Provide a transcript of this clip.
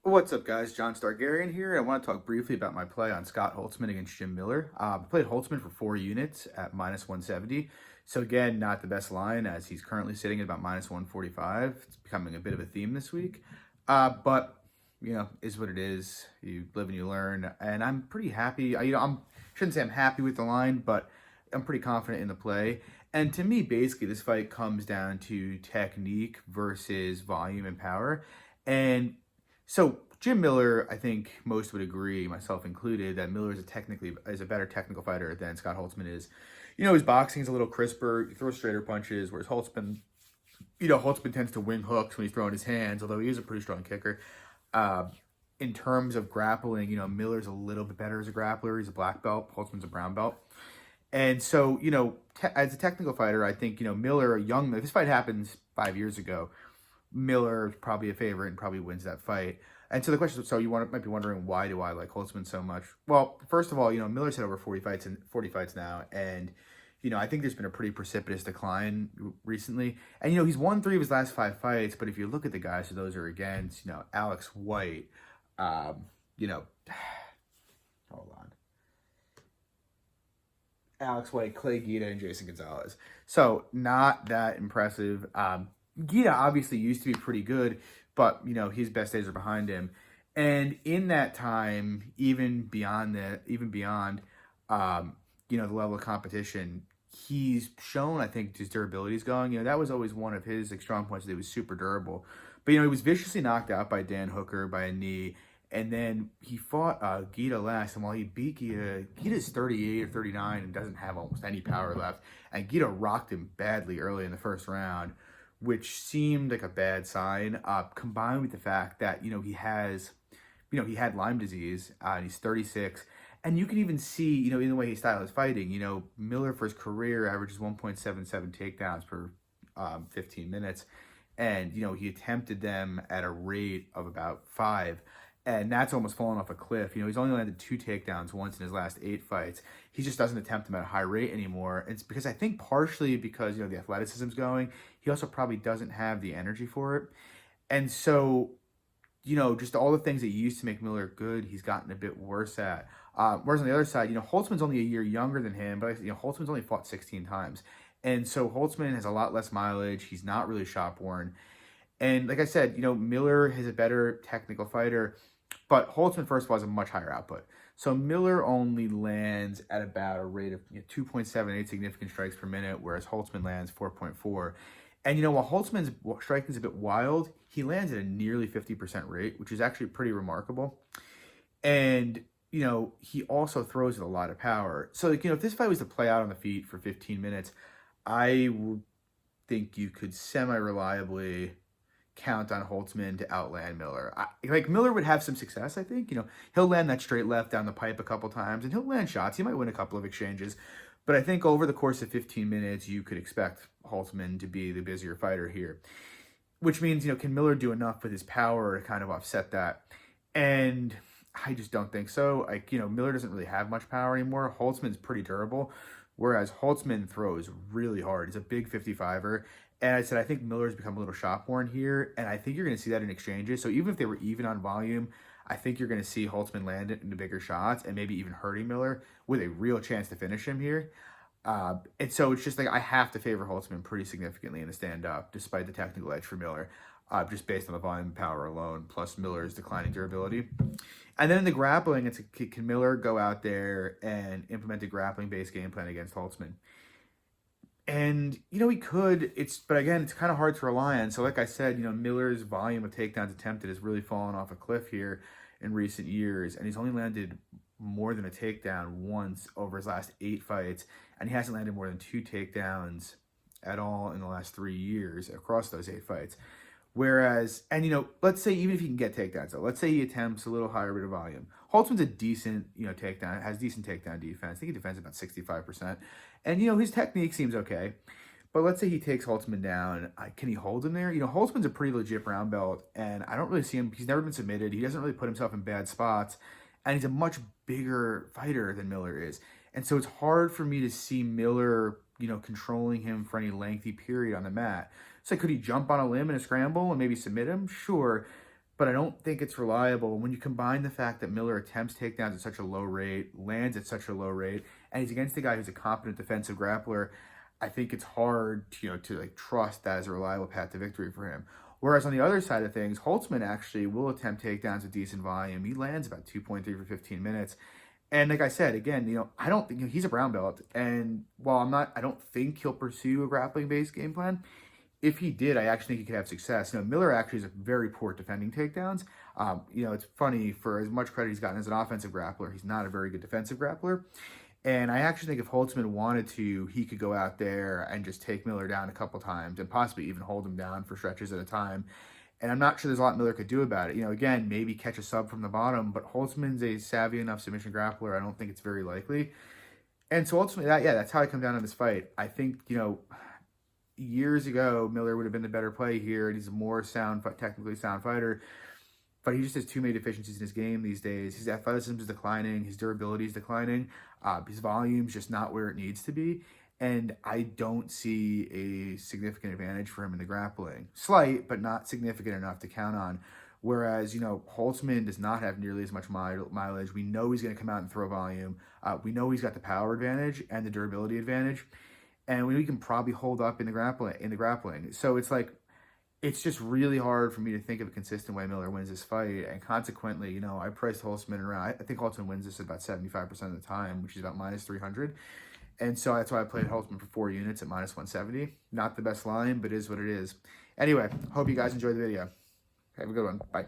What's up, guys? John Stargarian here. I want to talk briefly about my play on Scott Holtzman against Jim Miller. I played Holtzman for 4 units at minus 170. So again, not the best line as he's currently sitting at about minus 145. It's becoming a bit of a theme this week. But is what it is. You live and you learn. And I'm pretty happy. Shouldn't say I'm happy with the line, but I'm pretty confident in the play. And to me, basically, this fight comes down to technique versus volume and power. And so Jim Miller, I think most would agree, myself included, that Miller is a better technical fighter than Scott Holtzman is. His boxing is a little crisper. He throws straighter punches, whereas Holtzman tends to wing hooks when he's throwing his hands, although he is a pretty strong kicker. Uh, in terms of grappling, Miller's a little bit better as a grappler. He's a black belt. Holtzman's a brown belt. And so, as a technical fighter, I think, Miller, this fight happens 5 years ago. Miller is probably a favorite and probably wins that fight. And so the question, might be wondering, why do I like Holtzman so much? Well, first of all, Miller's had over 40 fights now, and I think there's been a pretty precipitous decline recently. And he's won 3 of his last 5 fights, but if you look at the guys who those are against, Alex White, you know, hold on. Alex White, Clay Guida, and Jason Gonzalez. So not that impressive. Guida obviously used to be pretty good, but his best days are behind him. And in that time, even beyond the level of competition, he's shown, I think, his durability is going. That was always one of his strong points, that he was super durable. But he was viciously knocked out by Dan Hooker by a knee. And then he fought Guida last, and while he beat Guida's 38 or 39 and doesn't have almost any power left. And Guida rocked him badly early in the first round, which seemed like a bad sign, combined with the fact that, he had Lyme disease, and he's 36. And you can even see, in the way his style is fighting, Miller for his career averages 1.77 takedowns per 15 minutes. And, he attempted them at a rate of about 5. And that's almost fallen off a cliff. He's only landed 2 takedowns once in his last 8 fights. He just doesn't attempt them at a high rate anymore. It's because, I think, partially because, the athleticism's going. He also probably doesn't have the energy for it. And so, just all the things that used to make Miller good, he's gotten a bit worse at. Whereas on the other side, Holtzman's only a year younger than him, but, Holtzman's only fought 16 times. And so Holtzman has a lot less mileage. He's not really shop-worn. And like I said, Miller is a better technical fighter, but Holtzman, first of all, has a much higher output. So Miller only lands at about a rate of 2.78 significant strikes per minute, whereas Holtzman lands 4.4. And while Holtzman's striking is a bit wild, he lands at a nearly 50% rate, which is actually pretty remarkable. And he also throws with a lot of power. So if this fight was to play out on the feet for 15 minutes, I would think you could semi-reliably count on Holtzman to outland Miller. Miller would have some success, I think. He'll land that straight left down the pipe a couple times, and he'll land shots. He might win a couple of exchanges. But I think over the course of 15 minutes, you could expect Holtzman to be the busier fighter here. Which means, can Miller do enough with his power to kind of offset that? And I just don't think so. Miller doesn't really have much power anymore. Holtzman's pretty durable, whereas Holtzman throws really hard. He's a big 55er. And I said, I think Miller's become a little shop-worn here, and I think you're going to see that in exchanges. So even if they were even on volume, I think you're going to see Holtzman land into bigger shots and maybe even hurting Miller with a real chance to finish him here. And so it's just like I have to favor Holtzman pretty significantly in the stand-up, despite the technical edge for Miller, just based on the volume and power alone, plus Miller's declining durability. And then in the grappling, can Miller go out there and implement a grappling-based game plan against Holtzman? And, he could, but again, it's kind of hard to rely on. So like I said, Miller's volume of takedowns attempted has really fallen off a cliff here in recent years. And he's only landed more than a takedown once over his last 8 fights. And he hasn't landed more than 2 takedowns at all in the last 3 years across those 8 fights. Whereas, and let's say even if he can get takedowns, though, let's say he attempts a little higher rate of volume. Holtzman's a decent, takedown, has decent takedown defense. I think he defends about 65%. And, his technique seems okay. But let's say he takes Holtzman down. Can he hold him there? Holtzman's a pretty legit brown belt, and I don't really see him. He's never been submitted. He doesn't really put himself in bad spots. And he's a much bigger fighter than Miller is. And so it's hard for me to see Miller, controlling him for any lengthy period on the mat. So could he jump on a limb in a scramble and maybe submit him? Sure. but I don't think it's reliable. When you combine the fact that Miller attempts takedowns at such a low rate, lands at such a low rate, and he's against a guy who's a competent defensive grappler, I think it's hard to, to like trust that as a reliable path to victory for him. Whereas on the other side of things, Holtzman actually will attempt takedowns with decent volume. He lands about 2.3 for 15 minutes. And like I said, again, I don't think he's a brown belt. And while I don't think he'll pursue a grappling based game plan. If he did, I actually think he could have success. Miller actually is a very poor defending takedowns. It's funny, for as much credit he's gotten as an offensive grappler, he's not a very good defensive grappler. And I actually think if Holtzman wanted to, he could go out there and just take Miller down a couple times and possibly even hold him down for stretches at a time. And I'm not sure there's a lot Miller could do about it. Again, maybe catch a sub from the bottom, but Holtzman's a savvy enough submission grappler. I don't think it's very likely. And so ultimately, that's how I come down on this fight. I think, years ago, Miller would have been the better play here, and he's a more technically sound fighter. But he just has too many deficiencies in his game these days. His athleticism is declining. His durability is declining. His volume's just not where it needs to be. And I don't see a significant advantage for him in the grappling. Slight, but not significant enough to count on. Whereas, Holtzman does not have nearly as much mileage. We know he's going to come out and throw volume. We know he's got the power advantage and the durability advantage. And we can probably hold up in the grappling. So it's just really hard for me to think of a consistent way Miller wins this fight. And consequently, I priced Holtzman around. I think Holtzman wins this about 75% of the time, which is about minus 300. And so that's why I played Holtzman for 4 units at minus 170. Not the best line, but is what it is. Anyway, hope you guys enjoyed the video. Have a good one. Bye.